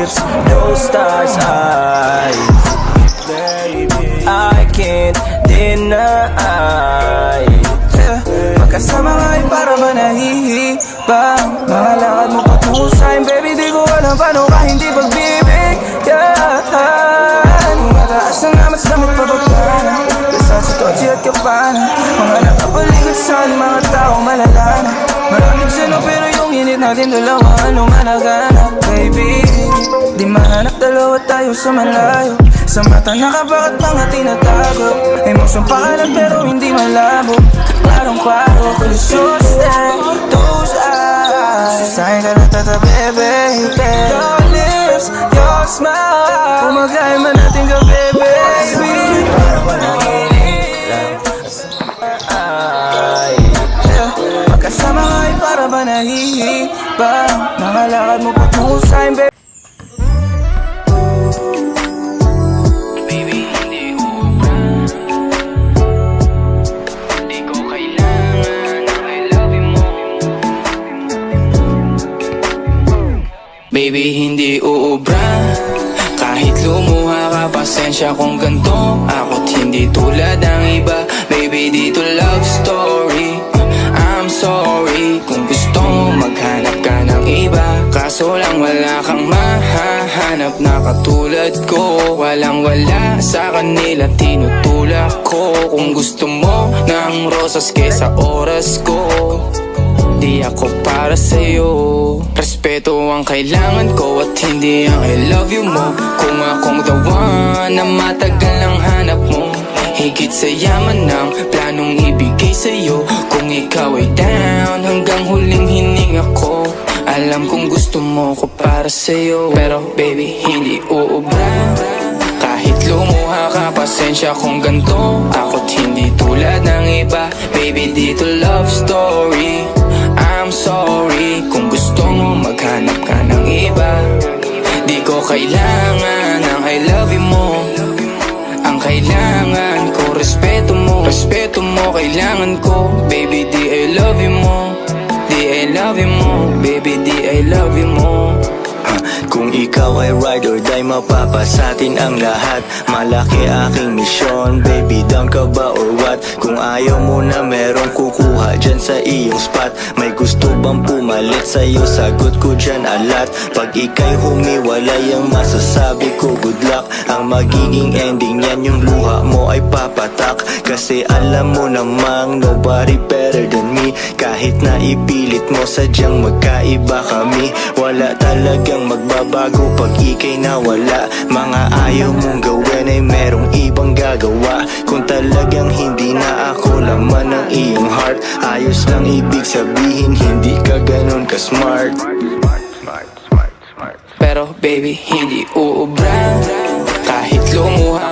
lips, those stars' eyes. I can't deny. Magkasama nga ay para ba nahihibang mga lakad mo patungo sa'kin, baby, di ko alam paano ka hindi pagbibigyan. Kung mataas na nga, mas damit pa baba. Sa Tochi at Kapana, mga nakapaligid sa'kin, mga tao malalana. Maraming sino pero yung init natin dalawa, ano managanap, baby. Di mahanap, dalawa tayo sa malayo. Sa mata nakabakat mga tinatago. Emosyon pakalat pero hindi malabo. Klarong klaro, kolisyon step, those eyes. Sa'kin ka na tatabi, baby. Your lips, your smile, umagay man natin ka, baby. Para ba nanginig lang? Magkasama nga ay para ba nahihibang mga lakad mo patungo sa'kin, baby. Baby, hindi uubra. Kahit lumuha ka, pasensya kung ganto. Ako't hindi tulad ng iba. Baby, dito love story. I'm sorry kung gusto mo maghanap ka ng iba. Kaso lang wala kang mahahanap na katulad ko. Walang wala sa kanila, tinutulak ko. Kung gusto mo ng rosas kesa oras ko, di ako para sa'yo. Respeto ang kailangan ko at hindi ang I love you mo. Kung akong the one na matagal ang hanap mo, higit sa yaman ng planong ibigay sa'yo. Kung ikaw ay down hanggang huling hininga ko, alam kong gusto mo ko para sa'yo. Pero baby, hindi uubra. Kahit lumuha ka, pasensya kung ganto. Ako't hindi tulad ng iba. Baby, dito love story. I'm sorry kung gusto mo maghanap ka ng iba. Di ko kailangan ang I love you mo. Ang kailangan ko, respeto mo. Respeto mo, kailangan ko. Baby, di I love you mo. Di I love you mo. Baby, di I love you mo. Kung ikaw ay ride or die, mapapasatin ang lahat. Malaki aking misyon, baby, down ka ba or what? Kung ayaw mo na merong kukuha dyan sa iyong spot. May gusto bang pumalit sa'yo, sagot ko dyan alat. Pag ika'y humiwalay, ang masasabi ko good luck. Ang magiging ending yan, yung luha mo ay papatak. Kasi alam mo namang nobody better than me. Kahit na ipilit mo, sadyang magkaiba kami. Wala talagang magbabago pag ika'y nawala. Mga ayaw mong gawin ay merong ibang gagawa. Kung talagang hindi na ako laman ng iyong heart, ayos lang ibig sabihin, hindi ka ganun ka smart. Pero baby, hindi uubra. Kahit lumuha